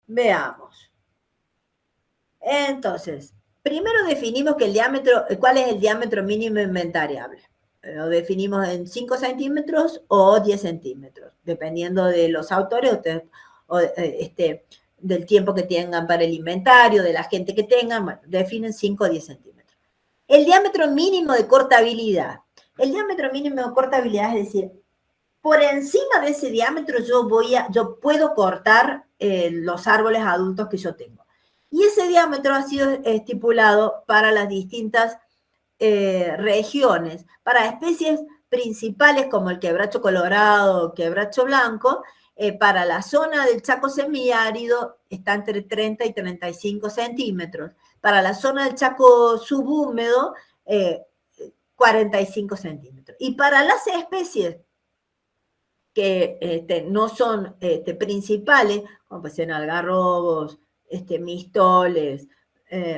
Veamos. Entonces, primero definimos que el diámetro, ¿cuál es el diámetro mínimo inventariable? Lo definimos en 5 centímetros o 10 centímetros, dependiendo de los autores del tiempo que tengan para el inventario, de la gente que tengan, bueno, definen 5 o 10 centímetros. El diámetro mínimo de cortabilidad. El diámetro mínimo de cortabilidad es decir, por encima de ese diámetro yo puedo cortar los árboles adultos que yo tengo. Y ese diámetro ha sido estipulado para las distintas regiones, para especies principales como el quebracho colorado o quebracho blanco, para la zona del Chaco semiárido está entre 30 y 35 centímetros. Para la zona del Chaco subhúmedo, 45 centímetros. Y para las especies que no son principales, como pueden ser algarrobos, mistoles,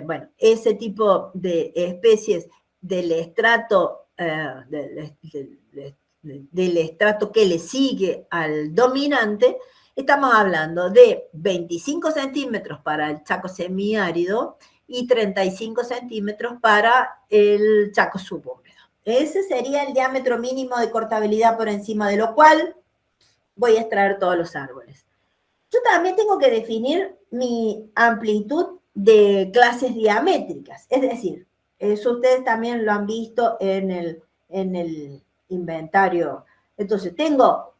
bueno, ese tipo de especies del estrato, del estrato que le sigue al dominante, estamos hablando de 25 centímetros para el Chaco semiárido y 35 centímetros para el Chaco subhúmedo. Ese sería el diámetro mínimo de cortabilidad por encima de lo cual voy a extraer todos los árboles. Yo también tengo que definir mi amplitud de clases diamétricas, es decir, eso ustedes también lo han visto en el inventario. Entonces, tengo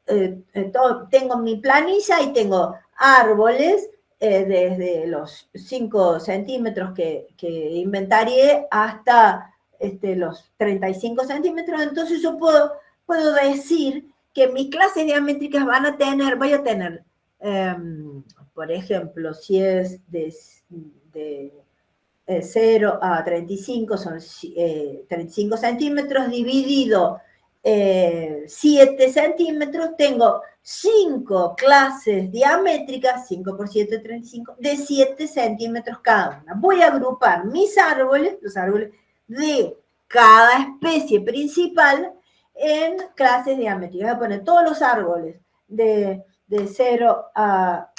mi planilla y tengo árboles desde los 5 centímetros que inventarié hasta los 35 centímetros. Entonces, yo puedo decir que mis clases diamétricas voy a tener, por ejemplo, si es de 0 a 35, son 35 centímetros, dividido 7 centímetros, tengo 5 clases diamétricas, 5 por 7, 35, de 7 centímetros cada una. Voy a agrupar mis árboles, los árboles de cada especie principal, en clases diamétricas. Voy a poner todos los árboles de 0 a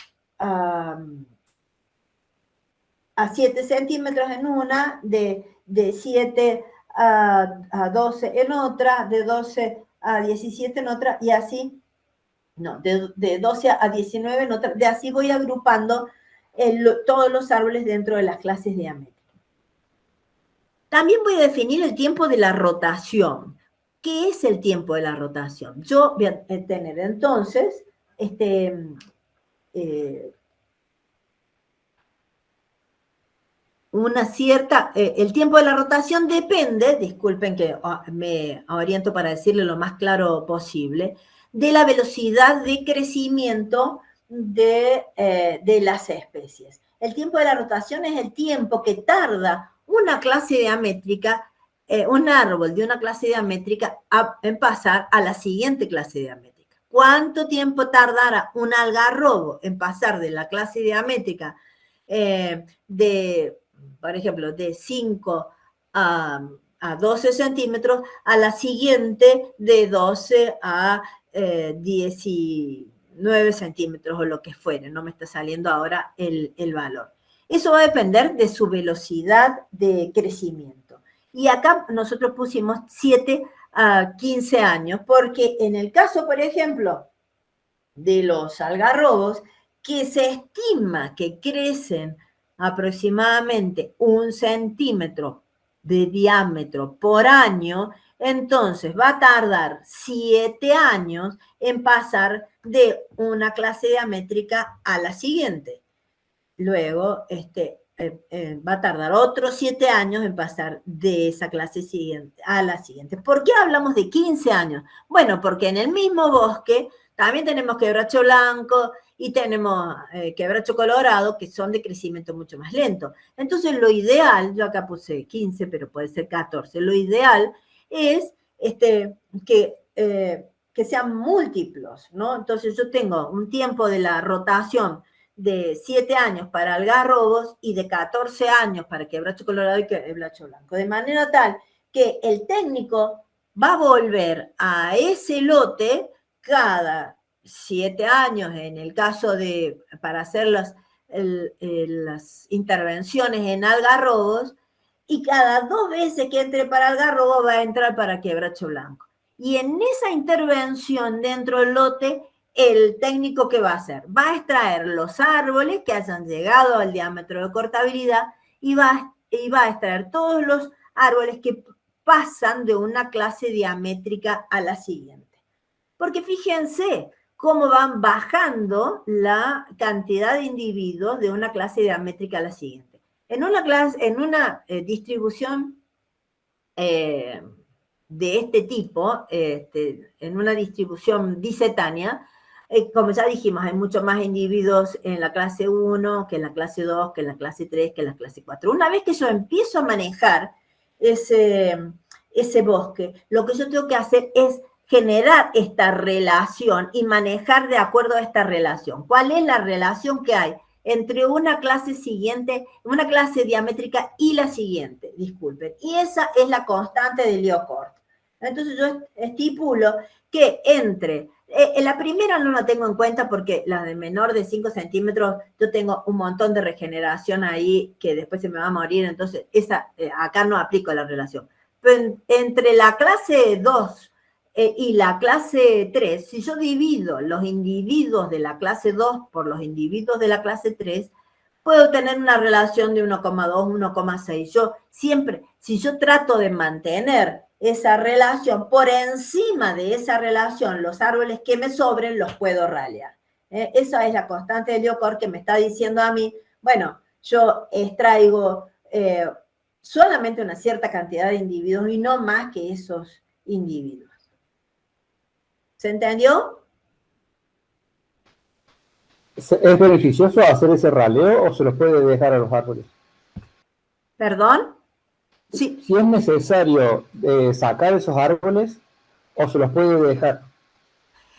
7 centímetros en una, de 7 a 12 en otra, de 12 a 17 en otra, y así, no, de 12 a 19 en otra, de así voy agrupando todos los árboles dentro de las clases diamétricas. También voy a definir el tiempo de la rotación. ¿Qué es el tiempo de la rotación? Yo voy a tener entonces una cierta, el tiempo de la rotación depende, disculpen que me oriento para decirle lo más claro posible, de la velocidad de crecimiento de las especies. El tiempo de la rotación es el tiempo que tarda una clase diamétrica, un árbol de una clase diamétrica en pasar a la siguiente clase diamétrica. ¿Cuánto tiempo tardará un algarrobo en pasar de la clase diamétrica por ejemplo, de 5 a 12 centímetros, a la siguiente de 12 a 19 centímetros o lo que fuere? No me está saliendo ahora el valor. Eso va a depender de su velocidad de crecimiento. Y acá nosotros pusimos 7 a 15 años, porque en el caso, por ejemplo, de los algarrobos, que se estima que crecen aproximadamente 1 centímetro de diámetro por año, entonces va a tardar 7 años en pasar de una clase diamétrica a la siguiente. Luego, va a tardar otros 7 años en pasar de esa clase siguiente a la siguiente. ¿Por qué hablamos de 15 años? Bueno, porque en el mismo bosque también tenemos quebracho blanco y tenemos quebracho colorado, que son de crecimiento mucho más lento. Entonces, lo ideal, yo acá puse 15, pero puede ser 14, lo ideal es que sean múltiplos, ¿no? Entonces, yo tengo un tiempo de la rotación de 7 años para algarrobos y de 14 años para quebracho colorado y quebracho blanco. De manera tal que el técnico va a volver a ese lote cada 7 años, en el caso de, para hacer las intervenciones en algarrobos, y cada 2 veces que entre para algarrobo va a entrar para quebracho blanco. Y en esa intervención dentro del lote, el técnico, ¿qué va a hacer? Va a extraer los árboles que hayan llegado al diámetro de cortabilidad y va a extraer todos los árboles que pasan de una clase diamétrica a la siguiente. Porque fíjense cómo van bajando la cantidad de individuos de una clase diamétrica a la siguiente. En una distribución de este tipo, en una distribución disetánea, como ya dijimos, hay muchos más individuos en la clase 1 que en la clase 2, que en la clase 3, que en la clase 4. Una vez que yo empiezo a manejar ese bosque, lo que yo tengo que hacer es generar esta relación y manejar de acuerdo a esta relación. ¿Cuál es la relación que hay entre una clase siguiente, una clase diamétrica y la siguiente? Disculpen. Y esa es la constante de Liouville. Entonces yo estipulo que entre, la primera no la tengo en cuenta porque la de menor de 5 centímetros, yo tengo un montón de regeneración ahí que después se me va a morir, entonces esa, acá no aplico la relación. Pero entre la clase 2 y la clase 3, si yo divido los individuos de la clase 2 por los individuos de la clase 3, puedo tener una relación de 1,2, 1,6. Yo siempre, si yo trato de mantener esa relación, por encima de esa relación, los árboles que me sobren los puedo ralear. Esa es la constante de Liouville que me está diciendo a mí, bueno, yo extraigo solamente una cierta cantidad de individuos y no más que esos individuos. ¿Se entendió? ¿Es beneficioso hacer ese raleo o se los puede dejar a los árboles? ¿Perdón? Sí. Si es necesario sacar esos árboles o se los puede dejar.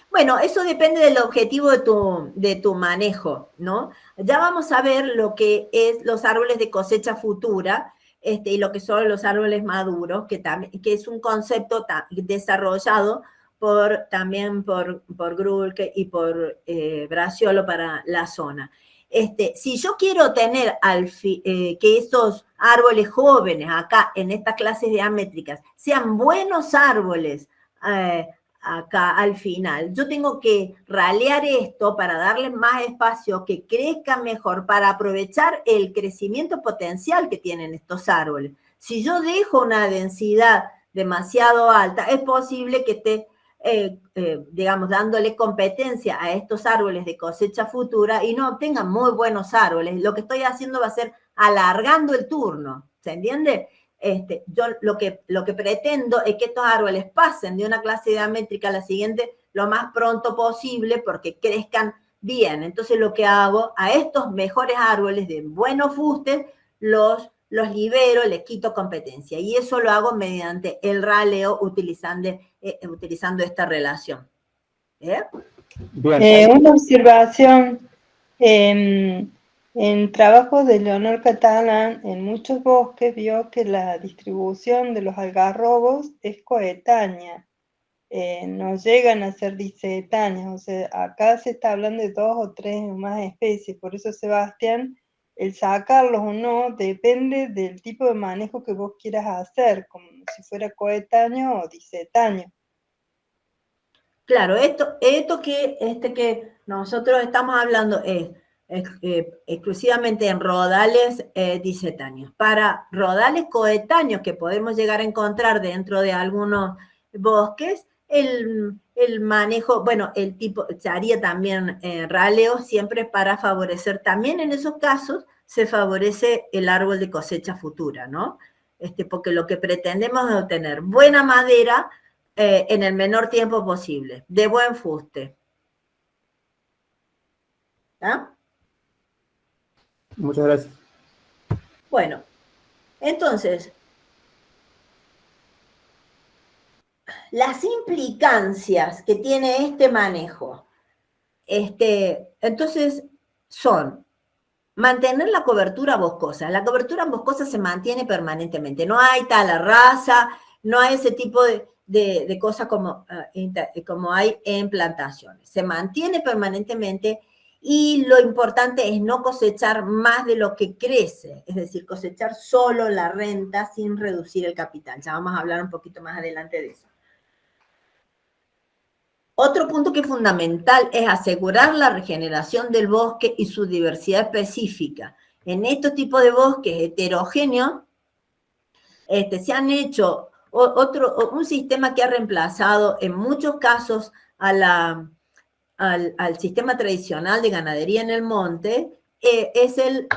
Bueno, eso depende del objetivo de tu manejo, ¿no? Ya vamos a ver lo que es los árboles de cosecha futura y lo que son los árboles maduros, que es un concepto desarrollado también por Grulke y por Braciolo para la zona. Si yo quiero tener que estos árboles jóvenes acá en estas clases diamétricas sean buenos árboles, acá al final, yo tengo que ralear esto para darles más espacio, que crezcan mejor, para aprovechar el crecimiento potencial que tienen estos árboles. Si yo dejo una densidad demasiado alta, es posible que esté, digamos, dándole competencia a estos árboles de cosecha futura y no obtengan muy buenos árboles. Lo que estoy haciendo va a ser alargando el turno, ¿se entiende? Yo lo que pretendo es que estos árboles pasen de una clase diamétrica a la siguiente lo más pronto posible porque crezcan bien. Entonces lo que hago a estos mejores árboles de buenos fustes, los libero, les quito competencia. Y eso lo hago mediante el raleo utilizando esta relación. Bien. Una observación. En trabajos de Leonor Catalán, en muchos bosques vio que la distribución de los algarrobos es coetánea, no llegan a ser disetáneas, o sea, acá se está hablando de 2 o 3 o más especies, por eso, Sebastián, el sacarlos o no depende del tipo de manejo que vos quieras hacer, como si fuera coetáneo o disetáneo. Claro, esto que nosotros estamos hablando es exclusivamente en rodales disetáneos. Para rodales coetáneos que podemos llegar a encontrar dentro de algunos bosques, el manejo, bueno, el tipo, se haría también raleo siempre para favorecer, también en esos casos se favorece el árbol de cosecha futura, ¿no? Porque lo que pretendemos es obtener buena madera en el menor tiempo posible, de buen fuste. ¿Ah? Muchas gracias. Bueno, entonces, las implicancias que tiene este manejo, entonces son mantener la cobertura boscosa. La cobertura boscosa se mantiene permanentemente. No hay tala rasa, no hay ese tipo de cosas como hay en plantaciones. Se mantiene permanentemente Y lo importante es no cosechar más de lo que crece, es decir, cosechar solo la renta sin reducir el capital. Ya vamos a hablar un poquito más adelante de eso. Otro punto que es fundamental es asegurar la regeneración del bosque y su diversidad específica. En estos tipos de bosques heterogéneos, se han hecho un sistema que ha reemplazado en muchos casos al sistema tradicional de ganadería en el monte, es el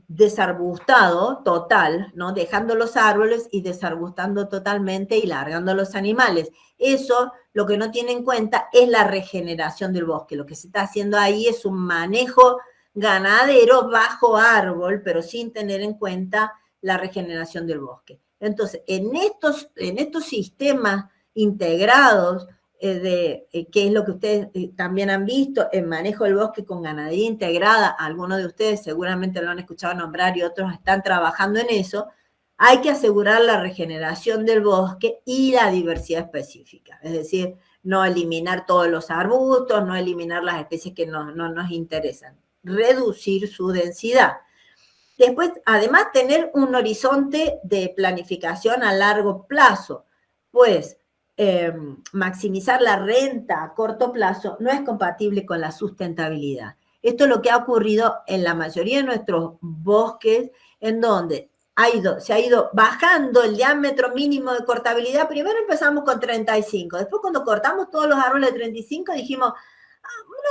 desarbustado total, ¿no? Dejando los árboles y desarbustando totalmente y largando los animales. Eso, lo que no tiene en cuenta es la regeneración del bosque. Lo que se está haciendo ahí es un manejo ganadero bajo árbol, pero sin tener en cuenta la regeneración del bosque. Entonces, en estos sistemas integrados, que es lo que ustedes también han visto, el manejo del bosque con ganadería integrada, algunos de ustedes seguramente lo han escuchado nombrar y otros están trabajando en eso, hay que asegurar la regeneración del bosque y la diversidad específica, es decir, no eliminar todos los arbustos, no eliminar las especies que no nos interesan, reducir su densidad. Después, además, tener un horizonte de planificación a largo plazo, pues maximizar la renta a corto plazo no es compatible con la sustentabilidad. Esto es lo que ha ocurrido en la mayoría de nuestros bosques, en donde se ha ido bajando el diámetro mínimo de cortabilidad. Primero empezamos con 35, después cuando cortamos todos los árboles de 35 dijimos,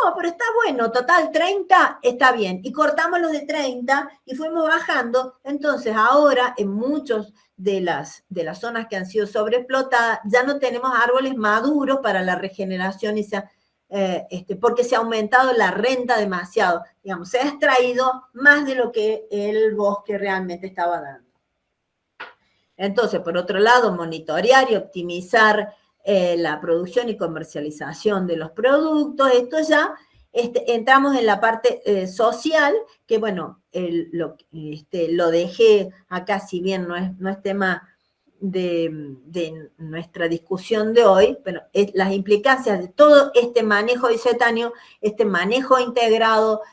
no, pero está bueno, total, 30 está bien. Y cortamos los de 30 y fuimos bajando. Entonces, ahora en muchos de las zonas que han sido sobreexplotadas, ya no tenemos árboles maduros para la regeneración, porque se ha aumentado la renta demasiado. Digamos, se ha extraído más de lo que el bosque realmente estaba dando. Entonces, por otro lado, monitorear y optimizar la producción y comercialización de los productos. Esto ya entramos en la parte social, que bueno, lo dejé acá, si bien no es tema de nuestra discusión de hoy, pero las implicancias de todo este manejo discetáneo, este manejo integrado,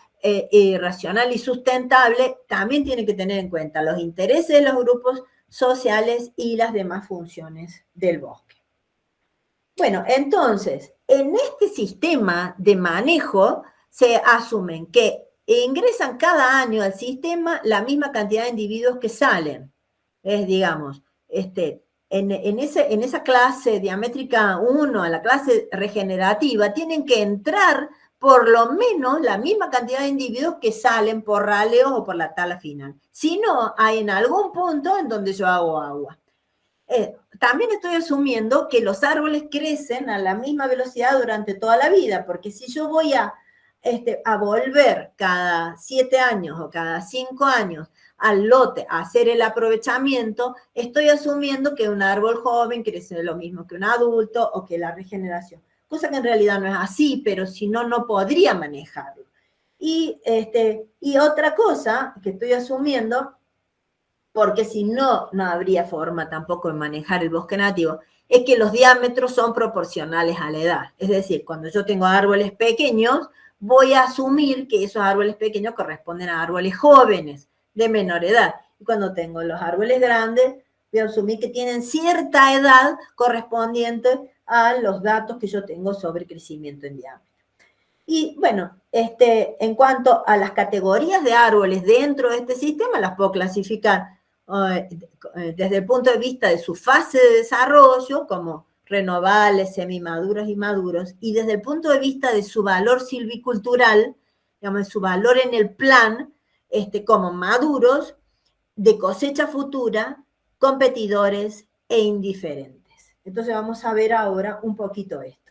racional y sustentable, también tiene que tener en cuenta los intereses de los grupos sociales y las demás funciones del bosque. Bueno, entonces, en este sistema de manejo se asumen que ingresan cada año al sistema la misma cantidad de individuos que salen. Es, digamos, en esa clase diamétrica 1, a la clase regenerativa, tienen que entrar por lo menos la misma cantidad de individuos que salen por raleos o por la tala final. Si no, hay en algún punto en donde yo hago agua. También estoy asumiendo que los árboles crecen a la misma velocidad durante toda la vida, porque si yo voy a volver cada 7 años o cada 5 años al lote a hacer el aprovechamiento, estoy asumiendo que un árbol joven crece lo mismo que un adulto o que la regeneración, cosa que en realidad no es así, pero si no, no podría manejarlo. Y otra cosa que estoy asumiendo, porque si no, no habría forma tampoco de manejar el bosque nativo, es que los diámetros son proporcionales a la edad. Es decir, cuando yo tengo árboles pequeños, voy a asumir que esos árboles pequeños corresponden a árboles jóvenes, de menor edad. Y cuando tengo los árboles grandes, voy a asumir que tienen cierta edad correspondiente a los datos que yo tengo sobre crecimiento en diámetro. Y bueno, en cuanto a las categorías de árboles dentro de este sistema, las puedo clasificar desde el punto de vista de su fase de desarrollo, como renovales, semimaduros y maduros, y desde el punto de vista de su valor silvicultural, digamos, su valor en el plan, como maduros, de cosecha futura, competidores e indiferentes. Entonces vamos a ver ahora un poquito esto.